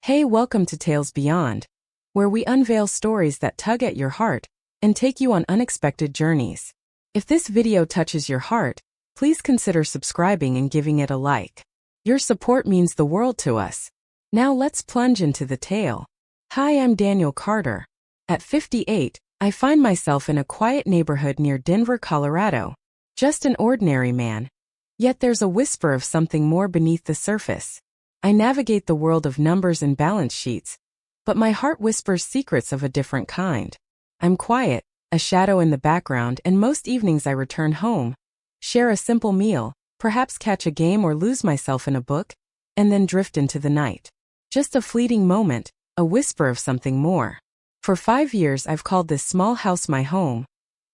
Hey, welcome to Tales Beyond, where we unveil stories that tug at your heart and take you on unexpected journeys. If this video touches your heart, please consider subscribing and giving it a like. Your support means the world to us. Now let's plunge into the tale. Hi, I'm Daniel Carter. At 58, I find myself in a quiet neighborhood near Denver, Colorado. Just an ordinary man. Yet there's a whisper of something more beneath the surface. I navigate the world of numbers and balance sheets, but my heart whispers secrets of a different kind. I'm quiet, a shadow in the background, and most evenings I return home, share a simple meal, perhaps catch a game or lose myself in a book, and then drift into the night. Just a fleeting moment, a whisper of something more. For 5 years I've called this small house my home,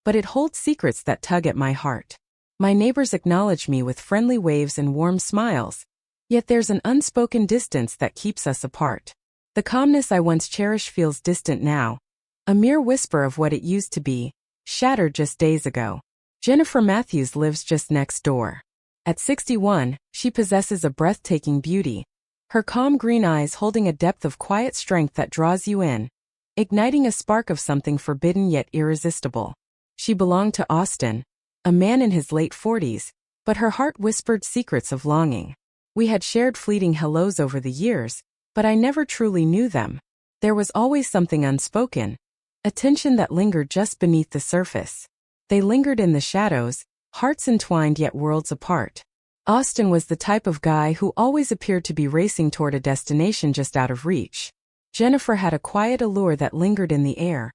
but it holds secrets that tug at my heart. My neighbors acknowledge me with friendly waves and warm smiles, yet there's an unspoken distance that keeps us apart. The calmness I once cherished feels distant now, a mere whisper of what it used to be, shattered just days ago. Jennifer Matthews lives just next door. At 61, she possesses a breathtaking beauty, her calm green eyes holding a depth of quiet strength that draws you in, igniting a spark of something forbidden yet irresistible. She belonged to Austin, a man in his late 40s, but her heart whispered secrets of longing. We had shared fleeting hellos over the years, but I never truly knew them. There was always something unspoken, a tension that lingered just beneath the surface. They lingered in the shadows, hearts entwined yet worlds apart. Austin was the type of guy who always appeared to be racing toward a destination just out of reach. Jennifer had a quiet allure that lingered in the air,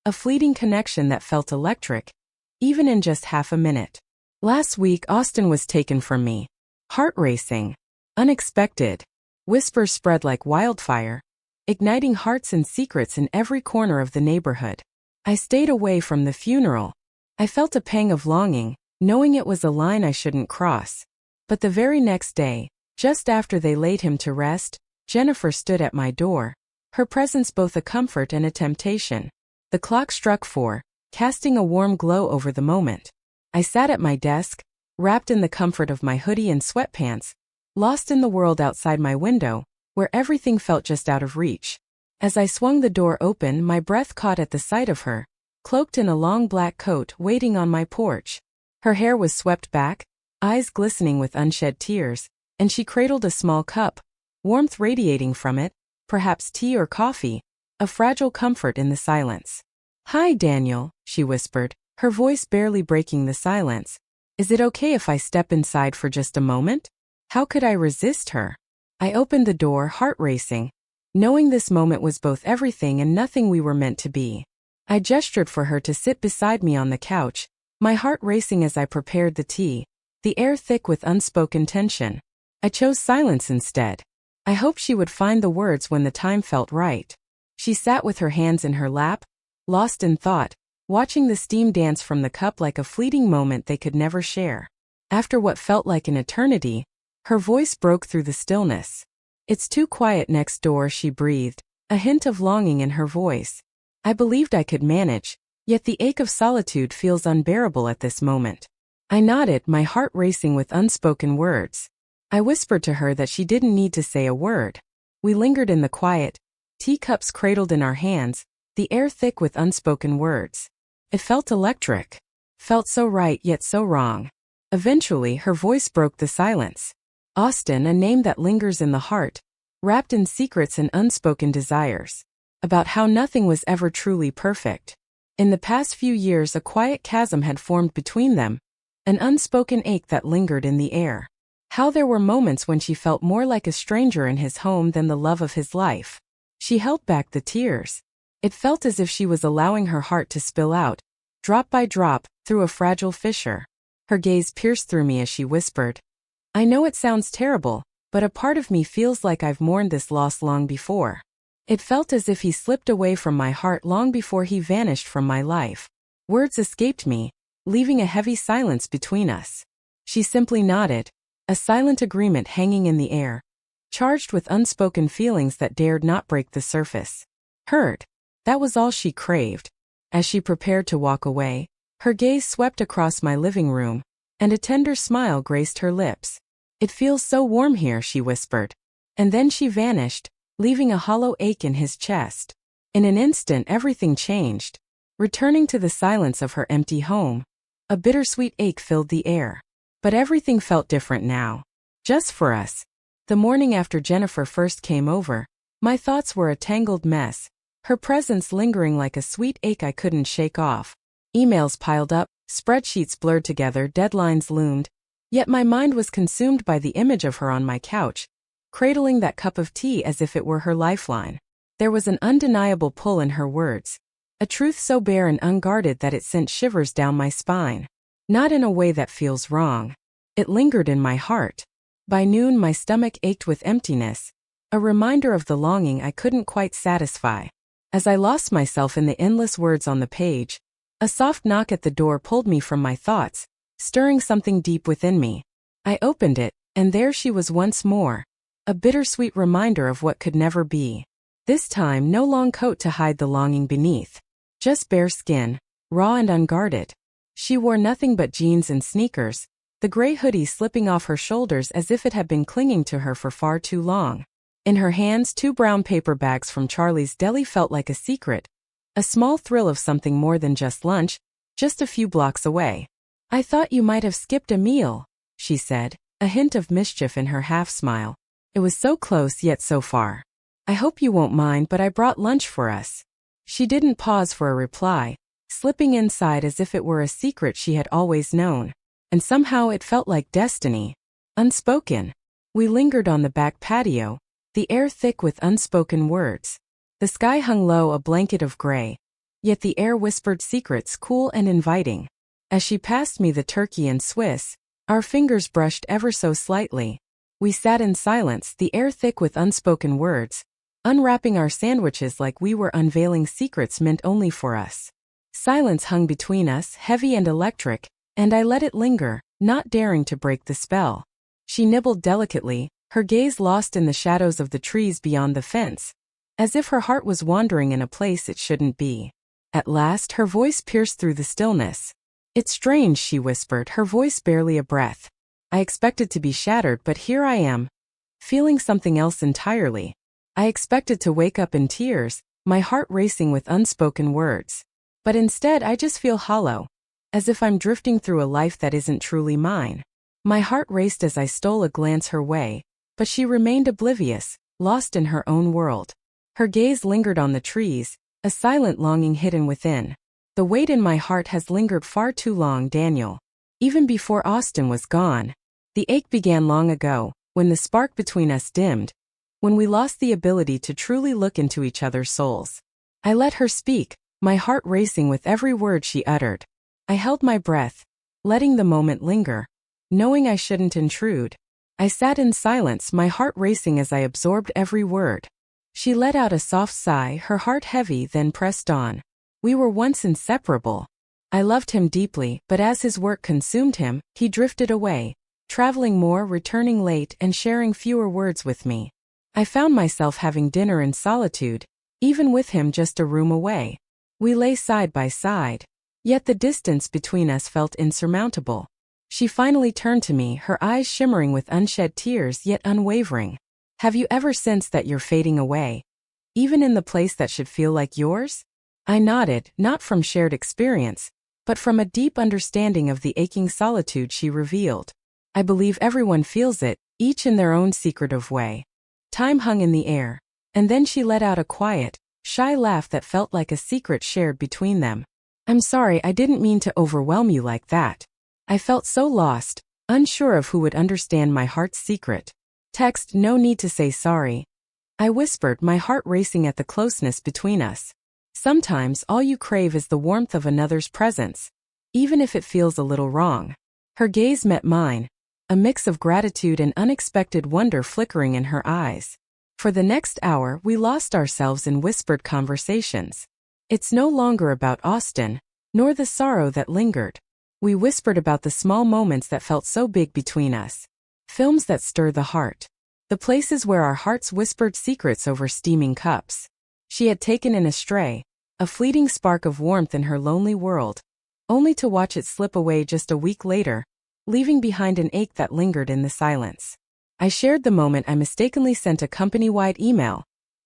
a fleeting connection that felt electric, even in just half a minute. Last week Austin was taken from me. Heart racing. Unexpected. Whispers spread like wildfire, igniting hearts and secrets in every corner of the neighborhood. I stayed away from the funeral. I felt a pang of longing, knowing it was a line I shouldn't cross. But the very next day, just after they laid him to rest, Jennifer stood at my door, her presence both a comfort and a temptation. The clock struck 4, casting a warm glow over the moment. I sat at my desk, wrapped in the comfort of my hoodie and sweatpants, lost in the world outside my window, where everything felt just out of reach. As I swung the door open, my breath caught at the sight of her, cloaked in a long black coat, waiting on my porch. Her hair was swept back, eyes glistening with unshed tears, and she cradled a small cup, warmth radiating from it, perhaps tea or coffee, a fragile comfort in the silence. "Hi, Daniel," she whispered, her voice barely breaking the silence. "Is it okay if I step inside for just a moment?" How could I resist her? I opened the door, heart racing, knowing this moment was both everything and nothing we were meant to be. I gestured for her to sit beside me on the couch, my heart racing as I prepared the tea, the air thick with unspoken tension. I chose silence instead. I hoped she would find the words when the time felt right. She sat with her hands in her lap, lost in thought, watching the steam dance from the cup like a fleeting moment they could never share. After what felt like an eternity, her voice broke through the stillness. "It's too quiet next door," she breathed, a hint of longing in her voice. I believed I could manage, yet the ache of solitude feels unbearable at this moment. I nodded, my heart racing with unspoken words. I whispered to her that she didn't need to say a word. We lingered in the quiet, teacups cradled in our hands, the air thick with unspoken words. It felt electric. Felt so right yet so wrong. Eventually her voice broke the silence. Austin, a name that lingers in the heart, wrapped in secrets and unspoken desires. About how nothing was ever truly perfect. In the past few years a quiet chasm had formed between them, an unspoken ache that lingered in the air. How there were moments when she felt more like a stranger in his home than the love of his life. She held back the tears. It felt as if she was allowing her heart to spill out, drop by drop, through a fragile fissure. Her gaze pierced through me as she whispered, "I know it sounds terrible, but a part of me feels like I've mourned this loss long before." It felt as if he slipped away from my heart long before he vanished from my life. Words escaped me, leaving a heavy silence between us. She simply nodded, a silent agreement hanging in the air, charged with unspoken feelings that dared not break the surface. Heard. That was all she craved. As she prepared to walk away, her gaze swept across my living room, and a tender smile graced her lips. "It feels so warm here," she whispered. And then she vanished, leaving a hollow ache in his chest. In an instant everything changed. Returning to the silence of her empty home, a bittersweet ache filled the air. But everything felt different now. Just for us. The morning after Jennifer first came over, my thoughts were a tangled mess, her presence lingering like a sweet ache I couldn't shake off. Emails piled up, spreadsheets blurred together, deadlines loomed, yet my mind was consumed by the image of her on my couch, cradling that cup of tea as if it were her lifeline. There was an undeniable pull in her words, a truth so bare and unguarded that it sent shivers down my spine. Not in a way that feels wrong. It lingered in my heart. By noon my stomach ached with emptiness, a reminder of the longing I couldn't quite satisfy. As I lost myself in the endless words on the page, a soft knock at the door pulled me from my thoughts, stirring something deep within me. I opened it, and there she was once more, a bittersweet reminder of what could never be. This time no long coat to hide the longing beneath, just bare skin, raw and unguarded. She wore nothing but jeans and sneakers, the gray hoodie slipping off her shoulders as if it had been clinging to her for far too long. In her hands 2 brown paper bags from Charlie's Deli felt like a secret, a small thrill of something more than just lunch, just a few blocks away. "I thought you might have skipped a meal," she said, a hint of mischief in her half-smile. It was so close yet so far. "I hope you won't mind, but I brought lunch for us." She didn't pause for a reply, slipping inside as if it were a secret she had always known. And somehow it felt like destiny. Unspoken. We lingered on the back patio, the air thick with unspoken words. The sky hung low, a blanket of gray, yet the air whispered secrets, cool and inviting. As she passed me the turkey and Swiss, our fingers brushed ever so slightly. We sat in silence, the air thick with unspoken words, unwrapping our sandwiches like we were unveiling secrets meant only for us. Silence hung between us, heavy and electric, and I let it linger, not daring to break the spell. She nibbled delicately, her gaze lost in the shadows of the trees beyond the fence, as if her heart was wandering in a place it shouldn't be. At last her voice pierced through the stillness. "It's strange," she whispered, her voice barely a breath. "I expected to be shattered, but here I am, feeling something else entirely. I expected to wake up in tears, my heart racing with unspoken words. But instead I just feel hollow, as if I'm drifting through a life that isn't truly mine." My heart raced as I stole a glance her way, but she remained oblivious, lost in her own world. Her gaze lingered on the trees, a silent longing hidden within. "The weight in my heart has lingered far too long, Daniel. Even before Austin was gone. The ache began long ago, when the spark between us dimmed, when we lost the ability to truly look into each other's souls." I let her speak, my heart racing with every word she uttered. I held my breath, letting the moment linger, knowing I shouldn't intrude. I sat in silence, my heart racing as I absorbed every word. She let out a soft sigh, her heart heavy, then pressed on. "We were once inseparable. I loved him deeply, but as his work consumed him, he drifted away, traveling more, returning late, and sharing fewer words with me. I found myself having dinner in solitude, even with him just a room away. We lay side by side. Yet the distance between us felt insurmountable." She finally turned to me, her eyes shimmering with unshed tears yet unwavering. "Have you ever sensed that you're fading away, even in the place that should feel like yours?" I nodded, not from shared experience, but from a deep understanding of the aching solitude she revealed. "I believe everyone feels it, each in their own secretive way." Time hung in the air, and then she let out a quiet, shy laugh that felt like a secret shared between them. "I'm sorry, I didn't mean to overwhelm you like that. I felt so lost, unsure of who would understand my heart's secret." "Text, no need to say sorry," I whispered, my heart racing at the closeness between us. "Sometimes all you crave is the warmth of another's presence, even if it feels a little wrong." Her gaze met mine, a mix of gratitude and unexpected wonder flickering in her eyes. For the next hour we lost ourselves in whispered conversations. It's no longer about Austin, nor the sorrow that lingered. We whispered about the small moments that felt so big between us. Films that stir the heart. The places where our hearts whispered secrets over steaming cups. She had taken in a stray, a fleeting spark of warmth in her lonely world, only to watch it slip away just a week later, leaving behind an ache that lingered in the silence. I shared the moment I mistakenly sent a company-wide email,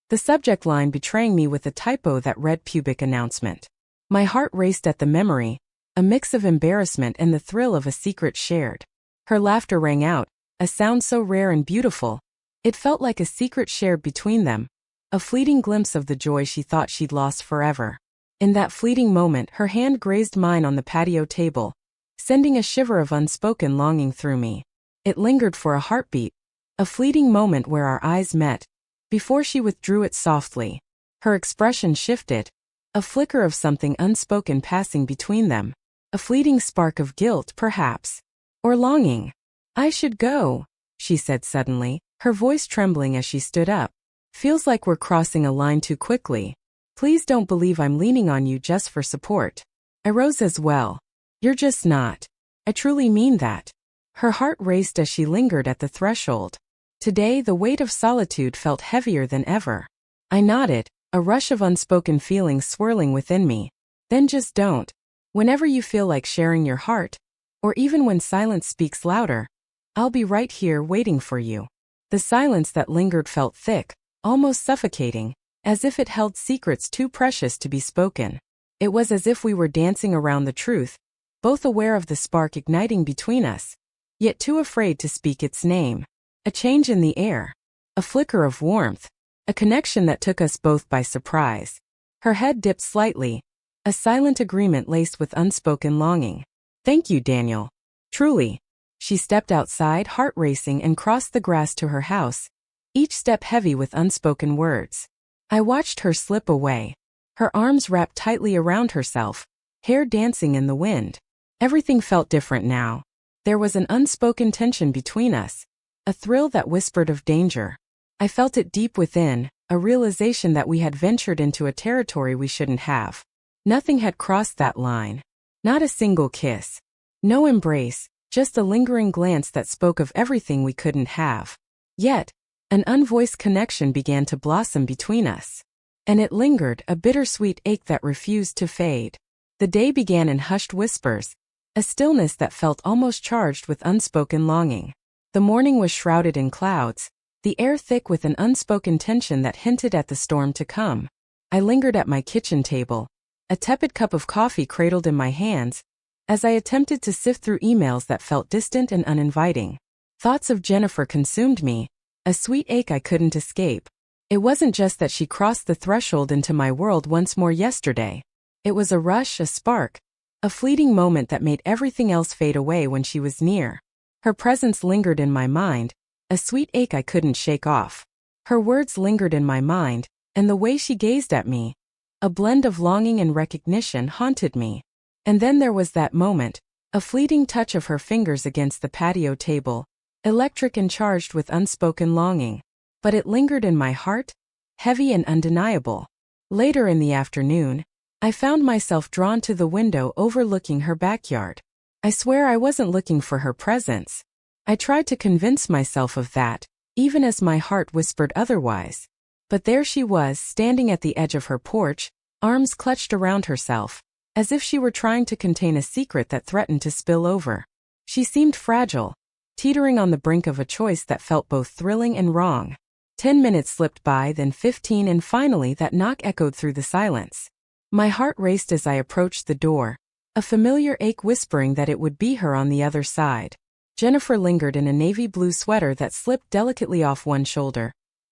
the subject line betraying me with a typo that read pubic announcement. My heart raced at the memory, a mix of embarrassment and the thrill of a secret shared. Her laughter rang out, a sound so rare and beautiful. It felt like a secret shared between them, a fleeting glimpse of the joy she thought she'd lost forever. In that fleeting moment, her hand grazed mine on the patio table, sending a shiver of unspoken longing through me. It lingered for a heartbeat, a fleeting moment where our eyes met, before she withdrew it softly. Her expression shifted, a flicker of something unspoken passing between them, a fleeting spark of guilt, perhaps, or longing. "I should go," she said suddenly, her voice trembling as she stood up. "Feels like we're crossing a line too quickly. Please don't believe I'm leaning on you just for support." I rose as well. "You're just not. I truly mean that." Her heart raced as she lingered at the threshold. Today the weight of solitude felt heavier than ever. I nodded, a rush of unspoken feelings swirling within me. "Then just don't. Whenever you feel like sharing your heart, or even when silence speaks louder, I'll be right here waiting for you." The silence that lingered felt thick, almost suffocating, as if it held secrets too precious to be spoken. It was as if we were dancing around the truth, both aware of the spark igniting between us, yet too afraid to speak its name. A change in the air, a flicker of warmth, a connection that took us both by surprise. Her head dipped slightly, a silent agreement laced with unspoken longing. "Thank you, Daniel. Truly." She stepped outside, heart racing, and crossed the grass to her house, each step heavy with unspoken words. I watched her slip away, her arms wrapped tightly around herself, hair dancing in the wind. Everything felt different now. There was an unspoken tension between us, a thrill that whispered of danger. I felt it deep within, a realization that we had ventured into a territory we shouldn't have. Nothing had crossed that line. Not a single kiss. No embrace, just a lingering glance that spoke of everything we couldn't have. Yet, an unvoiced connection began to blossom between us. And it lingered, a bittersweet ache that refused to fade. The day began in hushed whispers, a stillness that felt almost charged with unspoken longing. The morning was shrouded in clouds, the air thick with an unspoken tension that hinted at the storm to come. I lingered at my kitchen table, a tepid cup of coffee cradled in my hands, as I attempted to sift through emails that felt distant and uninviting. Thoughts of Jennifer consumed me, a sweet ache I couldn't escape. It wasn't just that she crossed the threshold into my world once more yesterday. It was a rush, a spark, a fleeting moment that made everything else fade away when she was near. Her presence lingered in my mind, a sweet ache I couldn't shake off. Her words lingered in my mind, and the way she gazed at me, a blend of longing and recognition, haunted me. And then there was that moment, a fleeting touch of her fingers against the patio table, electric and charged with unspoken longing. But it lingered in my heart, heavy and undeniable. Later in the afternoon, I found myself drawn to the window overlooking her backyard. I swear I wasn't looking for her presence. I tried to convince myself of that, even as my heart whispered otherwise. But there she was, standing at the edge of her porch, arms clutched around herself, as if she were trying to contain a secret that threatened to spill over. She seemed fragile, teetering on the brink of a choice that felt both thrilling and wrong. 10 minutes slipped by, then 15, and finally that knock echoed through the silence. My heart raced as I approached the door, a familiar ache whispering that it would be her on the other side. Jennifer lingered in a navy blue sweater that slipped delicately off one shoulder,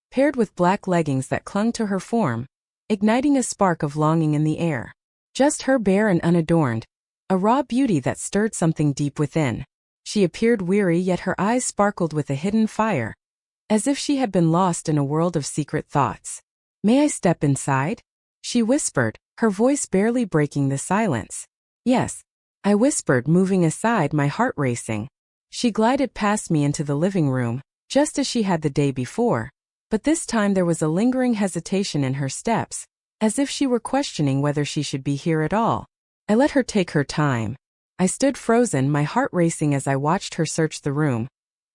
paired with black leggings that clung to her form, igniting a spark of longing in the air. Just her, bare and unadorned, a raw beauty that stirred something deep within. She appeared weary, yet her eyes sparkled with a hidden fire, as if she had been lost in a world of secret thoughts. "May I step inside?" she whispered, her voice barely breaking the silence. "Yes," I whispered, moving aside, my heart racing. She glided past me into the living room, just as she had the day before, but this time there was a lingering hesitation in her steps, as if she were questioning whether she should be here at all. I let her take her time. I stood frozen, my heart racing as I watched her search the room,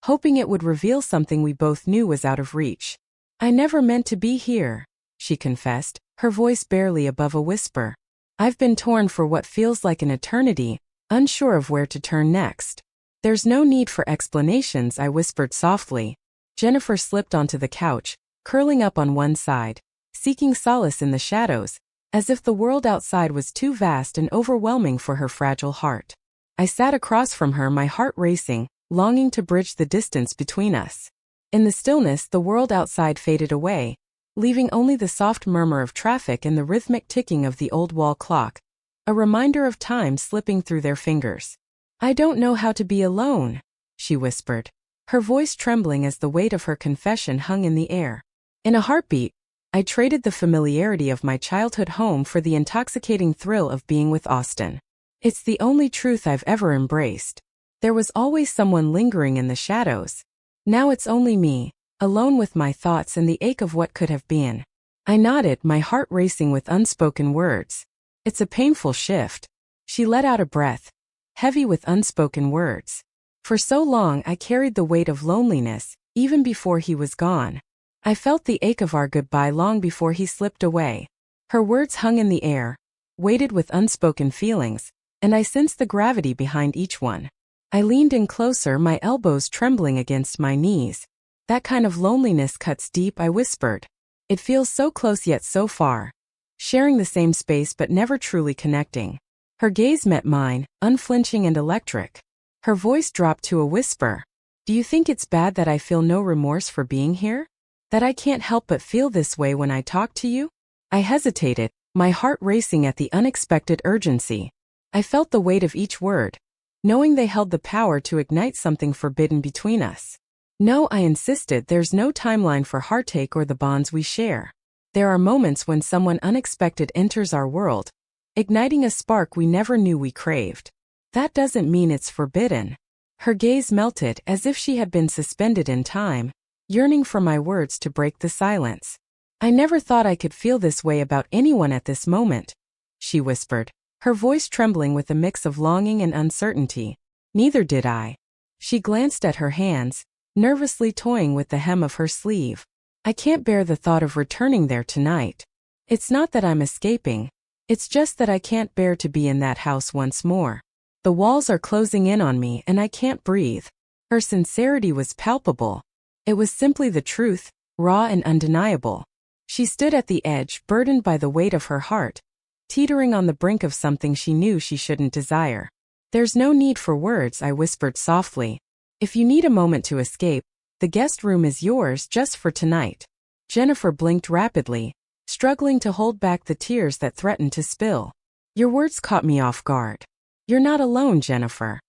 hoping it would reveal something we both knew was out of reach. "I never meant to be here," she confessed, her voice barely above a whisper. "I've been torn for what feels like an eternity, unsure of where to turn next." "There's no need for explanations," I whispered softly. Jennifer slipped onto the couch, curling up on one side, seeking solace in the shadows, as if the world outside was too vast and overwhelming for her fragile heart. I sat across from her, my heart racing, longing to bridge the distance between us. In the stillness, the world outside faded away, leaving only the soft murmur of traffic and the rhythmic ticking of the old wall clock, a reminder of time slipping through their fingers. "I don't know how to be alone," she whispered, her voice trembling as the weight of her confession hung in the air. In a heartbeat, I traded the familiarity of my childhood home for the intoxicating thrill of being with Austin. It's the only truth I've ever embraced. There was always someone lingering in the shadows. Now it's only me, alone with my thoughts and the ache of what could have been. I nodded, my heart racing with unspoken words. "It's a painful shift." She let out a breath, heavy with unspoken words. "For so long I carried the weight of loneliness, even before he was gone. I felt the ache of our goodbye long before he slipped away." Her words hung in the air, weighted with unspoken feelings, and I sensed the gravity behind each one. I leaned in closer, my elbows trembling against my knees. "That kind of loneliness cuts deep," I whispered. "It feels so close yet so far. Sharing the same space but never truly connecting." Her gaze met mine, unflinching and electric. Her voice dropped to a whisper. "Do you think it's bad that I feel no remorse for being here? That I can't help but feel this way when I talk to you?" I hesitated, my heart racing at the unexpected urgency. I felt the weight of each word, knowing they held the power to ignite something forbidden between us. "No," I insisted, "there's no timeline for heartache or the bonds we share. There are moments when someone unexpected enters our world, igniting a spark we never knew we craved. That doesn't mean it's forbidden." Her gaze melted as if she had been suspended in time, yearning for my words to break the silence. "I never thought I could feel this way about anyone at this moment," she whispered, her voice trembling with a mix of longing and uncertainty. "Neither did I." She glanced at her hands, nervously toying with the hem of her sleeve. "I can't bear the thought of returning there tonight. It's not that I'm escaping. It's just that I can't bear to be in that house once more. The walls are closing in on me and I can't breathe." Her sincerity was palpable. It was simply the truth, raw and undeniable. She stood at the edge, burdened by the weight of her heart, teetering on the brink of something she knew she shouldn't desire. "There's no need for words," I whispered softly. "If you need a moment to escape, the guest room is yours just for tonight." Jennifer blinked rapidly, struggling to hold back the tears that threatened to spill. "Your words caught me off guard. You're not alone, Jennifer.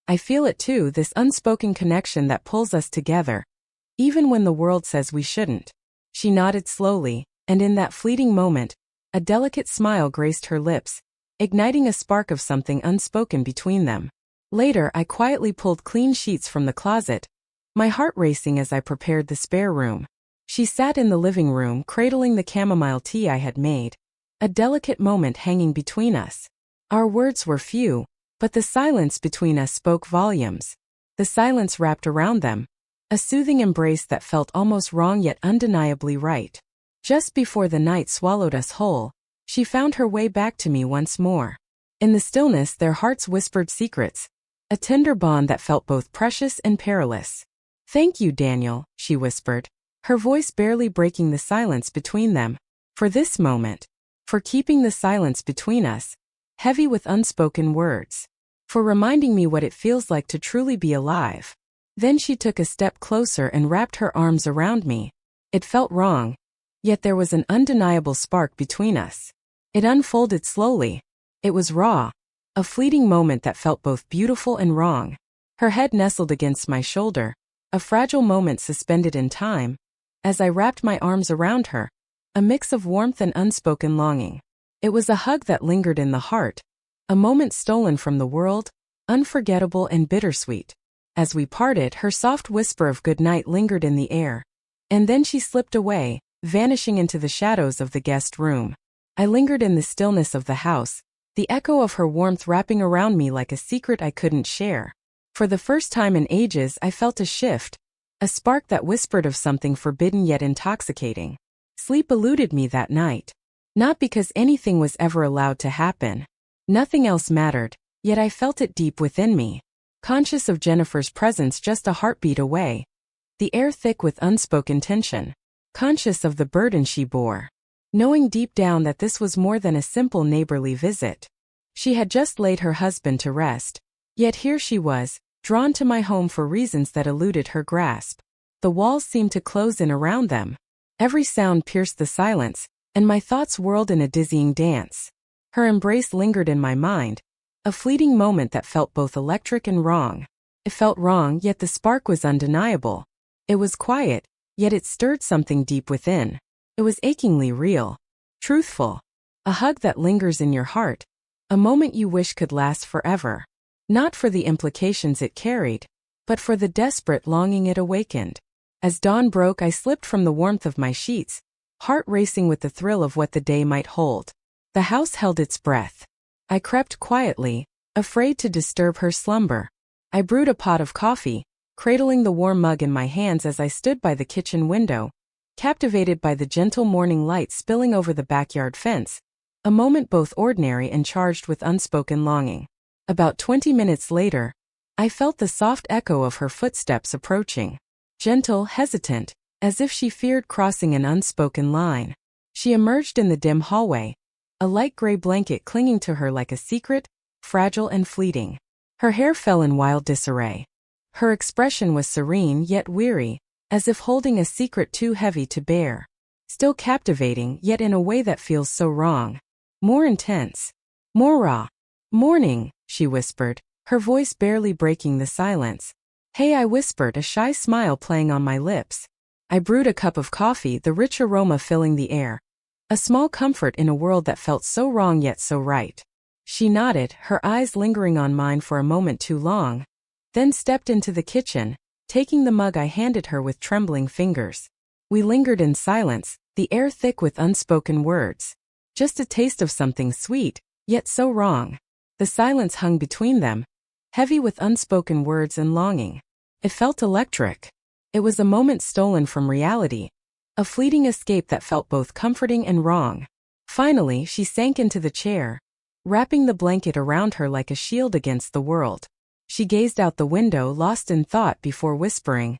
I feel it too, this unspoken connection that pulls us together, even when the world says we shouldn't." She nodded slowly, and in that fleeting moment, a delicate smile graced her lips, igniting a spark of something unspoken between them. Later, I quietly pulled clean sheets from the closet, my heart racing as I prepared the spare room. She sat in the living room, cradling the chamomile tea I had made, a delicate moment hanging between us. Our words were few, but the silence between us spoke volumes. The silence wrapped around them, a soothing embrace that felt almost wrong yet undeniably right. Just before the night swallowed us whole, she found her way back to me once more. In the stillness, their hearts whispered secrets, a tender bond that felt both precious and perilous. "Thank you, Daniel," she whispered, her voice barely breaking the silence between them, "for this moment, for keeping the silence between us, heavy with unspoken words, for reminding me what it feels like to truly be alive." Then she took a step closer and wrapped her arms around me. It felt wrong, yet there was an undeniable spark between us. It unfolded slowly. It was raw, a fleeting moment that felt both beautiful and wrong. Her head nestled against my shoulder, a fragile moment suspended in time, as I wrapped my arms around her, a mix of warmth and unspoken longing. It was a hug that lingered in the heart, a moment stolen from the world, unforgettable and bittersweet. As we parted, her soft whisper of good night lingered in the air, and then she slipped away, vanishing into the shadows of the guest room. I lingered in the stillness of the house, the echo of her warmth wrapping around me like a secret I couldn't share. For the first time in ages, I felt a shift, a spark that whispered of something forbidden yet intoxicating. Sleep eluded me that night. Not because anything was ever allowed to happen. Nothing else mattered, yet I felt it deep within me. Conscious of Jennifer's presence just a heartbeat away, the air thick with unspoken tension. Conscious of the burden she bore. knowing deep down that this was more than a simple neighborly visit. She had just laid her husband to rest, yet here she was, drawn to my home for reasons that eluded her grasp. The walls seemed to close in around them. Every sound pierced the silence, and my thoughts whirled in a dizzying dance. Her embrace lingered in my mind, a fleeting moment that felt both electric and wrong. It felt wrong, yet the spark was undeniable. It was quiet, yet it stirred something deep within. It was achingly real, truthful. A hug that lingers in your heart, a moment you wish could last forever. Not for the implications it carried, but for the desperate longing it awakened. As dawn broke, I slipped from the warmth of my sheets, heart racing with the thrill of what the day might hold. The house held its breath. I crept quietly, afraid to disturb her slumber. I brewed a pot of coffee, cradling the warm mug in my hands as I stood by the kitchen window, captivated by the gentle morning light spilling over the backyard fence, a moment both ordinary and charged with unspoken longing. About 20 minutes later, I felt the soft echo of her footsteps approaching. Gentle, hesitant, as if she feared crossing an unspoken line. She emerged in the dim hallway, a light gray blanket clinging to her like a secret, fragile and fleeting. Her hair fell in wild disarray. Her expression was serene yet weary, as if holding a secret too heavy to bear. Still captivating, yet in a way that feels so wrong. More intense. More raw. "Morning," she whispered, her voice barely breaking the silence. "Hey," I whispered, a shy smile playing on my lips. I brewed a cup of coffee, the rich aroma filling the air. A small comfort in a world that felt so wrong yet so right. She nodded, her eyes lingering on mine for a moment too long, then stepped into the kitchen, taking the mug I handed her with trembling fingers. We lingered in silence, the air thick with unspoken words. Just a taste of something sweet, yet so wrong. The silence hung between them, heavy with unspoken words and longing. It felt electric. It was a moment stolen from reality, a fleeting escape that felt both comforting and wrong. Finally, she sank into the chair, wrapping the blanket around her like a shield against the world. She gazed out the window, lost in thought, before whispering,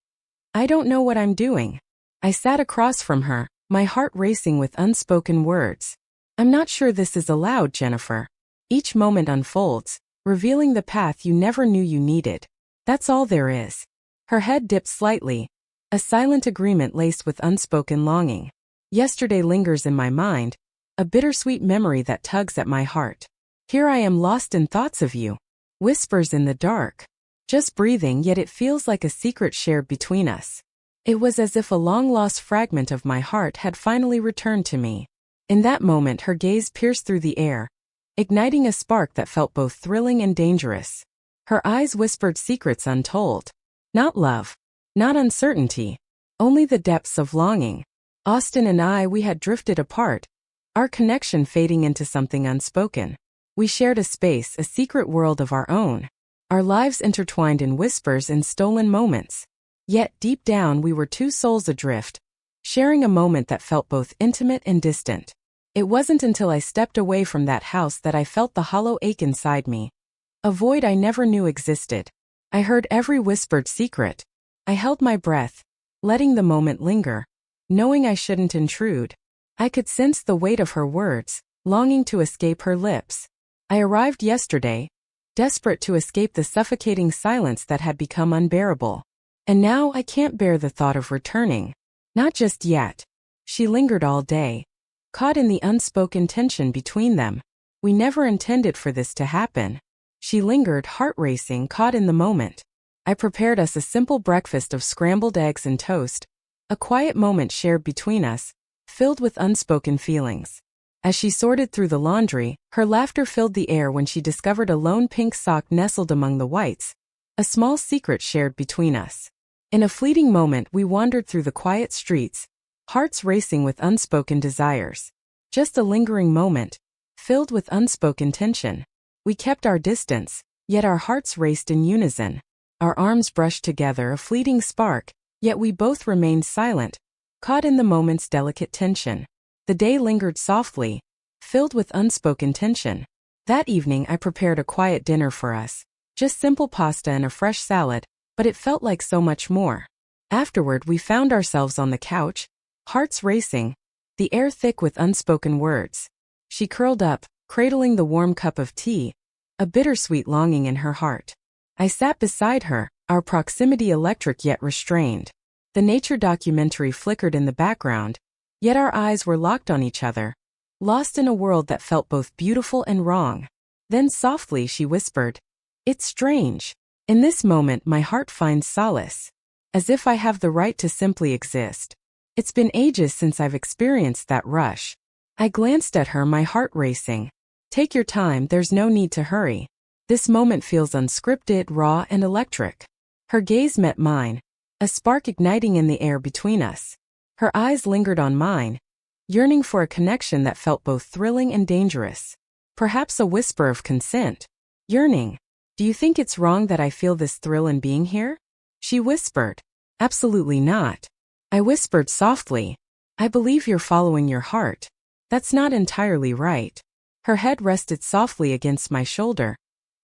"I don't know what I'm doing." I sat across from her, my heart racing with unspoken words. "I'm not sure this is allowed, Jennifer." Each moment unfolds, revealing the path you never knew you needed. That's all there is. Her head dipped slightly, a silent agreement laced with unspoken longing. Yesterday lingers in my mind, a bittersweet memory that tugs at my heart. Here I am lost in thoughts of you. Whispers in the dark. Just breathing, yet it feels like a secret shared between us. It was as if a long-lost fragment of my heart had finally returned to me. In that moment, her gaze pierced through the air, igniting a spark that felt both thrilling and dangerous. Her eyes whispered secrets untold. Not love. Not uncertainty. Only the depths of longing. Austin and I, we had drifted apart, our connection fading into something unspoken. We shared a space, a secret world of our own. Our lives intertwined in whispers and stolen moments. Yet, deep down, we were two souls adrift, sharing a moment that felt both intimate and distant. It wasn't until I stepped away from that house that I felt the hollow ache inside me. A void I never knew existed. I heard every whispered secret. I held my breath, letting the moment linger, knowing I shouldn't intrude. I could sense the weight of her words, longing to escape her lips. I arrived yesterday, desperate to escape the suffocating silence that had become unbearable. And now I can't bear the thought of returning. Not just yet. She lingered all day, caught in the unspoken tension between them. We never intended for this to happen. She lingered, heart racing, caught in the moment. I prepared us a simple breakfast of scrambled eggs and toast, a quiet moment shared between us, filled with unspoken feelings. As she sorted through the laundry, her laughter filled the air when she discovered a lone pink sock nestled among the whites, a small secret shared between us. In a fleeting moment, we wandered through the quiet streets, hearts racing with unspoken desires. Just a lingering moment, filled with unspoken tension. We kept our distance, yet our hearts raced in unison. Our arms brushed together, a fleeting spark, yet we both remained silent, caught in the moment's delicate tension. The day lingered softly, filled with unspoken tension. That evening I prepared a quiet dinner for us. Just simple pasta and a fresh salad, but it felt like so much more. Afterward, we found ourselves on the couch, hearts racing, the air thick with unspoken words. She curled up, cradling the warm cup of tea, a bittersweet longing in her heart. I sat beside her, our proximity electric yet restrained. The nature documentary flickered in the background, yet our eyes were locked on each other, lost in a world that felt both beautiful and wrong. Then softly she whispered, "It's strange. In this moment my heart finds solace. As if I have the right to simply exist. It's been ages since I've experienced that rush." I glanced at her, my heart racing. "Take your time, there's no need to hurry. This moment feels unscripted, raw, and electric." Her gaze met mine, a spark igniting in the air between us. Her eyes lingered on mine, yearning for a connection that felt both thrilling and dangerous. Perhaps a whisper of consent. Yearning. "Do you think it's wrong that I feel this thrill in being here?" She whispered. "Absolutely not." I whispered softly. "I believe you're following your heart. That's not entirely right." Her head rested softly against my shoulder,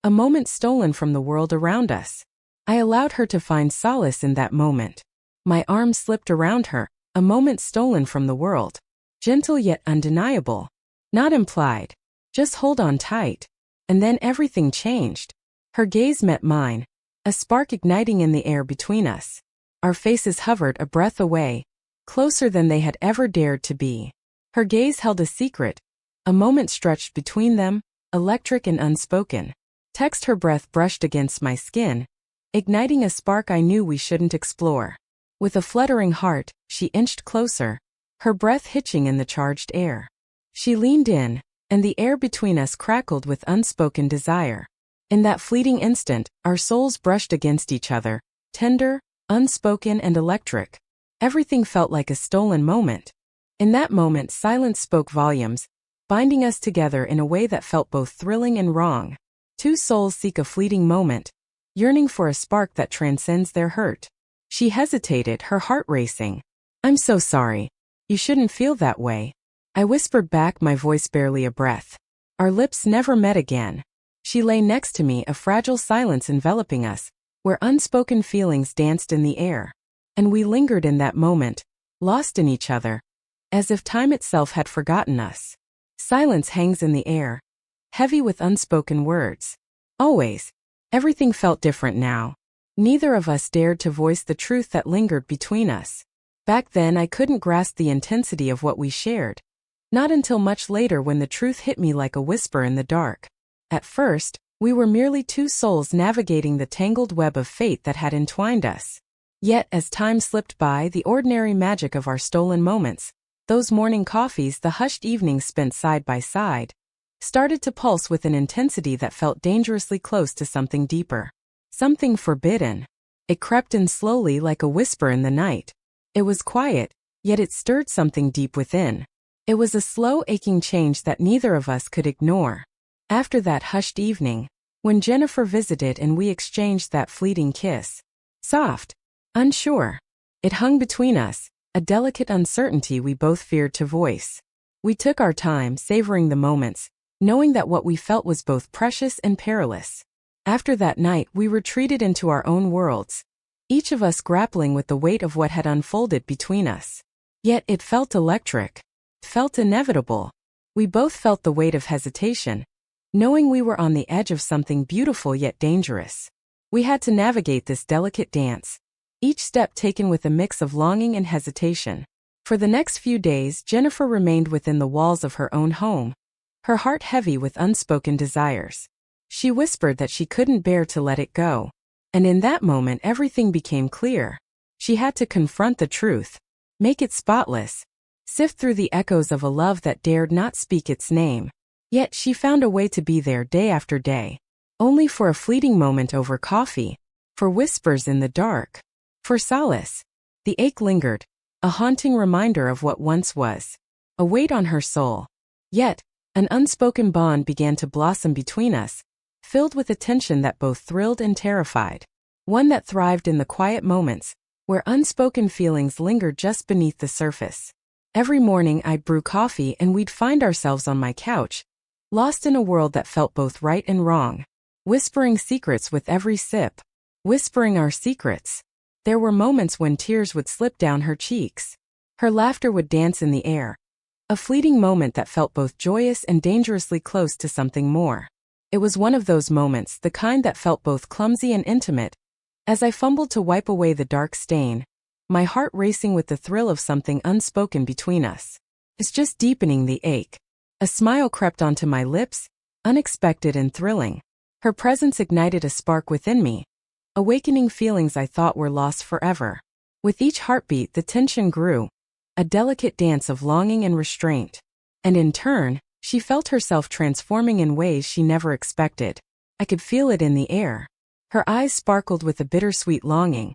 a moment stolen from the world around us. I allowed her to find solace in that moment. My arms slipped around her, a moment stolen from the world. Gentle yet undeniable. Not implied. Just hold on tight. And then everything changed. Her gaze met mine, a spark igniting in the air between us. Our faces hovered a breath away, closer than they had ever dared to be. Her gaze held a secret, a moment stretched between them, electric and unspoken. Her breath brushed against my skin, igniting a spark I knew we shouldn't explore. With a fluttering heart, she inched closer, her breath hitching in the charged air. She leaned in, and the air between us crackled with unspoken desire. In that fleeting instant, our souls brushed against each other, tender, unspoken, and electric. Everything felt like a stolen moment. In that moment, silence spoke volumes, binding us together in a way that felt both thrilling and wrong. Two souls seek a fleeting moment, yearning for a spark that transcends their hurt. She hesitated, her heart racing. "I'm so sorry. You shouldn't feel that way." I whispered back, my voice barely a breath. Our lips never met again. She lay next to me, a fragile silence enveloping us, where unspoken feelings danced in the air. And we lingered in that moment, lost in each other, as if time itself had forgotten us. Silence hangs in the air, heavy with unspoken words. Always. Everything felt different now. Neither of us dared to voice the truth that lingered between us. Back then I couldn't grasp the intensity of what we shared. Not until much later, when the truth hit me like a whisper in the dark. At first, we were merely two souls navigating the tangled web of fate that had entwined us. Yet as time slipped by, the ordinary magic of our stolen moments, those morning coffees, the hushed evenings spent side by side, started to pulse with an intensity that felt dangerously close to something deeper. Something forbidden. It crept in slowly like a whisper in the night. It was quiet, yet it stirred something deep within. It was a slow, aching change that neither of us could ignore. After that hushed evening, when Jennifer visited and we exchanged that fleeting kiss, soft, unsure, it hung between us, a delicate uncertainty we both feared to voice. We took our time, savoring the moments, knowing that what we felt was both precious and perilous. After that night, we retreated into our own worlds, each of us grappling with the weight of what had unfolded between us. Yet it felt electric, felt inevitable. We both felt the weight of hesitation, knowing we were on the edge of something beautiful yet dangerous. We had to navigate this delicate dance, each step taken with a mix of longing and hesitation. For the next few days, Jennifer remained within the walls of her own home, her heart heavy with unspoken desires. She whispered that she couldn't bear to let it go. And in that moment, everything became clear. She had to confront the truth, make it spotless, sift through the echoes of a love that dared not speak its name. Yet she found a way to be there day after day, only for a fleeting moment over coffee, for whispers in the dark, for solace. The ache lingered, a haunting reminder of what once was, a weight on her soul. Yet, an unspoken bond began to blossom between us, filled with a tension that both thrilled and terrified. One that thrived in the quiet moments, where unspoken feelings lingered just beneath the surface. Every morning I'd brew coffee and we'd find ourselves on my couch, lost in a world that felt both right and wrong, whispering secrets with every sip, whispering our secrets. There were moments when tears would slip down her cheeks. Her laughter would dance in the air, A fleeting moment that felt both joyous and dangerously close to something more. It was one of those moments, the kind that felt both clumsy and intimate. As I fumbled to wipe away the dark stain, my heart racing with the thrill of something unspoken between us. It's just deepening the ache. A smile crept onto my lips, unexpected and thrilling. Her presence ignited a spark within me, awakening feelings I thought were lost forever. With each heartbeat, the tension grew, a delicate dance of longing and restraint. And in turn, she felt herself transforming in ways she never expected. I could feel it in the air. Her eyes sparkled with a bittersweet longing,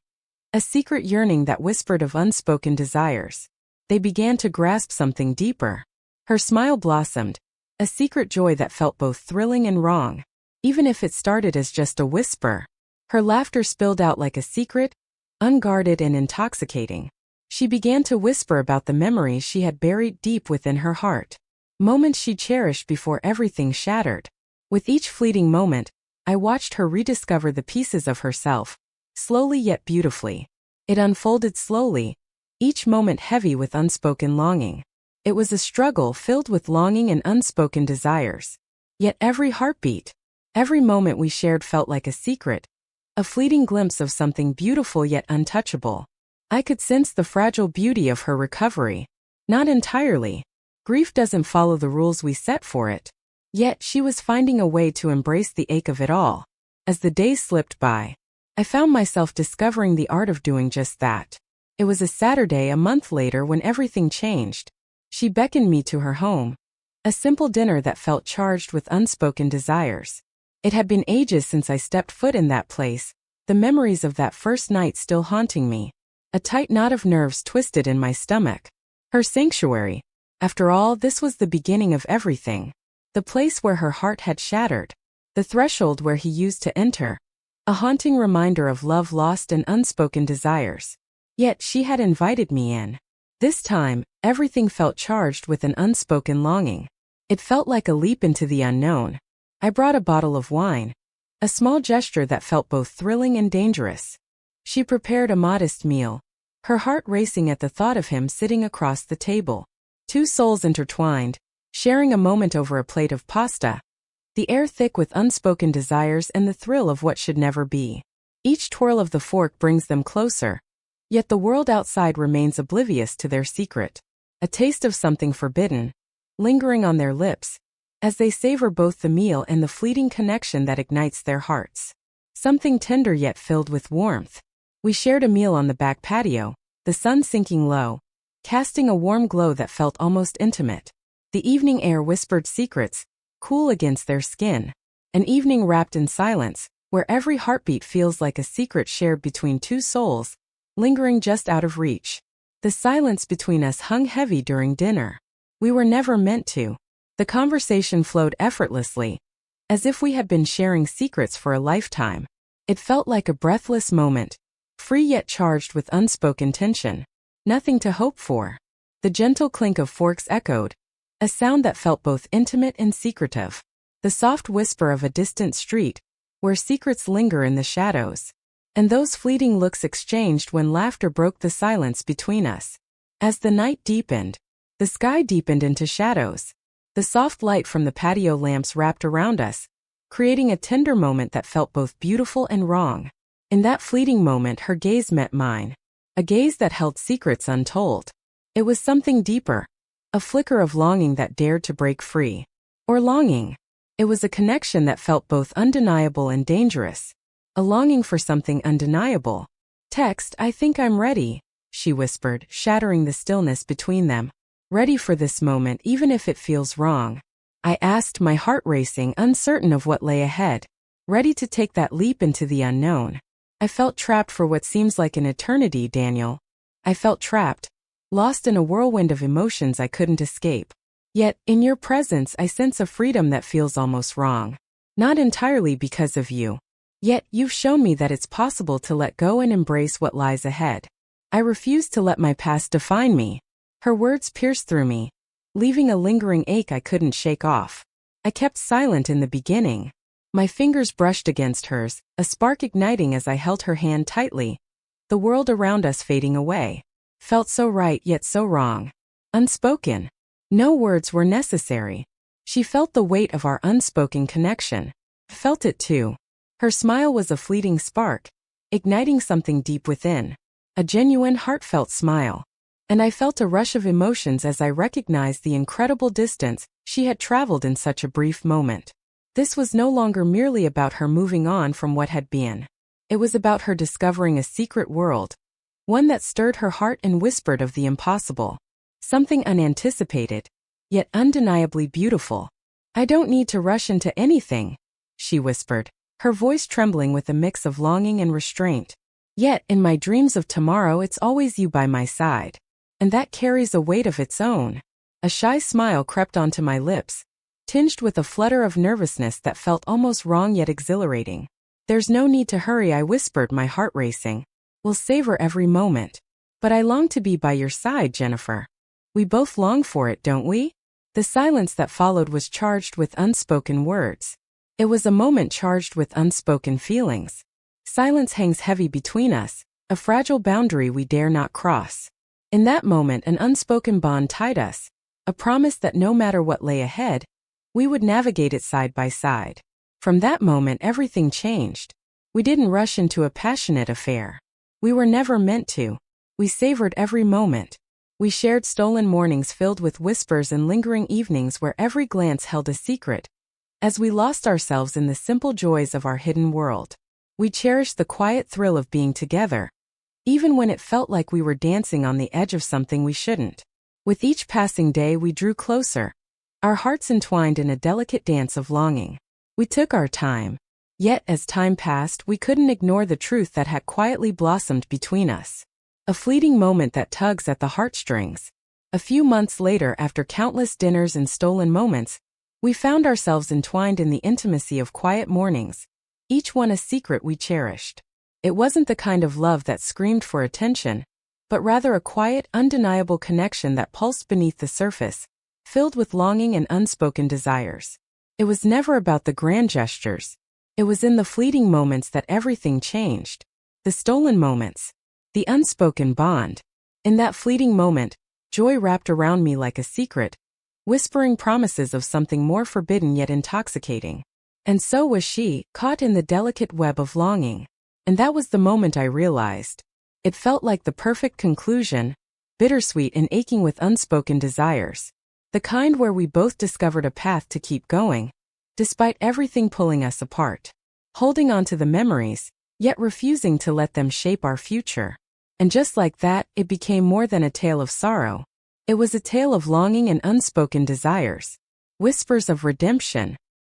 a secret yearning that whispered of unspoken desires. They began to grasp something deeper. Her smile blossomed, a secret joy that felt both thrilling and wrong, even if it started as just a whisper. Her laughter spilled out like a secret, unguarded and intoxicating. She began to whisper about the memories she had buried deep within her heart, moments she cherished before everything shattered. With each fleeting moment, I watched her rediscover the pieces of herself, slowly yet beautifully. It unfolded slowly, each moment heavy with unspoken longing. It was a struggle filled with longing and unspoken desires. Yet every heartbeat, every moment we shared felt like a secret, a fleeting glimpse of something beautiful yet untouchable. I could sense the fragile beauty of her recovery. Not entirely. Grief doesn't follow the rules we set for it. Yet she was finding a way to embrace the ache of it all. As the days slipped by, I found myself discovering the art of doing just that. It was a Saturday a month later when everything changed. She beckoned me to her home. A simple dinner that felt charged with unspoken desires. It had been ages since I stepped foot in that place, the memories of that first night still haunting me. A tight knot of nerves twisted in my stomach. Her sanctuary. After all, this was the beginning of everything. The place where her heart had shattered. The threshold where he used to enter. A haunting reminder of love lost and unspoken desires. Yet she had invited me in. This time, everything felt charged with an unspoken longing. It felt like a leap into the unknown. I brought a bottle of wine. A small gesture that felt both thrilling and dangerous. She prepared a modest meal, her heart racing at the thought of him sitting across the table. Two souls intertwined, sharing a moment over a plate of pasta. The air thick with unspoken desires and the thrill of what should never be. Each twirl of the fork brings them closer. Yet the world outside remains oblivious to their secret. A taste of something forbidden, lingering on their lips, as they savor both the meal and the fleeting connection that ignites their hearts. Something tender yet filled with warmth. We shared a meal on the back patio, the sun sinking low, casting a warm glow that felt almost intimate. The evening air whispered secrets, cool against their skin. An evening wrapped in silence, where every heartbeat feels like a secret shared between two souls, lingering just out of reach. The silence between us hung heavy during dinner. We were never meant to. The conversation flowed effortlessly, as if we had been sharing secrets for a lifetime. It felt like a breathless moment, free yet charged with unspoken tension. Nothing to hope for. The gentle clink of forks echoed, a sound that felt both intimate and secretive. The soft whisper of a distant street, where secrets linger in the shadows. And those fleeting looks exchanged when laughter broke the silence between us. As the night deepened, the sky deepened into shadows. The soft light from the patio lamps wrapped around us, creating a tender moment that felt both beautiful and wrong. In that fleeting moment, her gaze met mine. A gaze that held secrets untold. It was something deeper. A flicker of longing that dared to break free. Or longing. It was a connection that felt both undeniable and dangerous. A longing for something undeniable. "Text, I think I'm ready," she whispered, shattering the stillness between them. "Ready for this moment even if it feels wrong." I asked, my heart racing, uncertain of what lay ahead. Ready to take that leap into the unknown. I felt trapped for what seems like an eternity, Daniel. I felt trapped, lost in a whirlwind of emotions I couldn't escape. Yet, in your presence I sense a freedom that feels almost wrong. Not entirely because of you. Yet, you've shown me that it's possible to let go and embrace what lies ahead. I refuse to let my past define me. Her words pierced through me, leaving a lingering ache I couldn't shake off. I kept silent in the beginning. My fingers brushed against hers, a spark igniting as I held her hand tightly. The world around us fading away. Felt so right yet so wrong. Unspoken. No words were necessary. She felt the weight of our unspoken connection. Felt it too. Her smile was a fleeting spark, igniting something deep within. A genuine, heartfelt smile. And I felt a rush of emotions as I recognized the incredible distance she had traveled in such a brief moment. This was no longer merely about her moving on from what had been. It was about her discovering a secret world, one that stirred her heart and whispered of the impossible. Something unanticipated, yet undeniably beautiful. "I don't need to rush into anything," she whispered, her voice trembling with a mix of longing and restraint. "Yet, in my dreams of tomorrow, it's always you by my side. And that carries a weight of its own." A shy smile crept onto my lips, tinged with a flutter of nervousness that felt almost wrong yet exhilarating. "There's no need to hurry," I whispered, my heart racing. "We'll savor every moment." "But I long to be by your side, Jennifer." "We both long for it, don't we?" The silence that followed was charged with unspoken words. It was a moment charged with unspoken feelings. Silence hangs heavy between us, a fragile boundary we dare not cross. In that moment, an unspoken bond tied us, a promise that no matter what lay ahead, we would navigate it side by side. From that moment, everything changed. We didn't rush into a passionate affair. We were never meant to. We savored every moment. We shared stolen mornings filled with whispers and lingering evenings where every glance held a secret. As we lost ourselves in the simple joys of our hidden world, we cherished the quiet thrill of being together, even when it felt like we were dancing on the edge of something we shouldn't. With each passing day, we drew closer, our hearts entwined in a delicate dance of longing. We took our time. Yet, as time passed, we couldn't ignore the truth that had quietly blossomed between us. A fleeting moment that tugs at the heartstrings. A few months later, after countless dinners and stolen moments, we found ourselves entwined in the intimacy of quiet mornings, each one a secret we cherished. It wasn't the kind of love that screamed for attention, but rather a quiet, undeniable connection that pulsed beneath the surface, filled with longing and unspoken desires. It was never about the grand gestures. It was in the fleeting moments that everything changed. The stolen moments. The unspoken bond. In that fleeting moment, joy wrapped around me like a secret, whispering promises of something more forbidden yet intoxicating. And so was she, caught in the delicate web of longing. And that was the moment I realized. It felt like the perfect conclusion, bittersweet and aching with unspoken desires. The kind where we both discovered a path to keep going, despite everything pulling us apart. Holding on to the memories, yet refusing to let them shape our future. And just like that, it became more than a tale of sorrow. It was a tale of longing and unspoken desires. Whispers of redemption,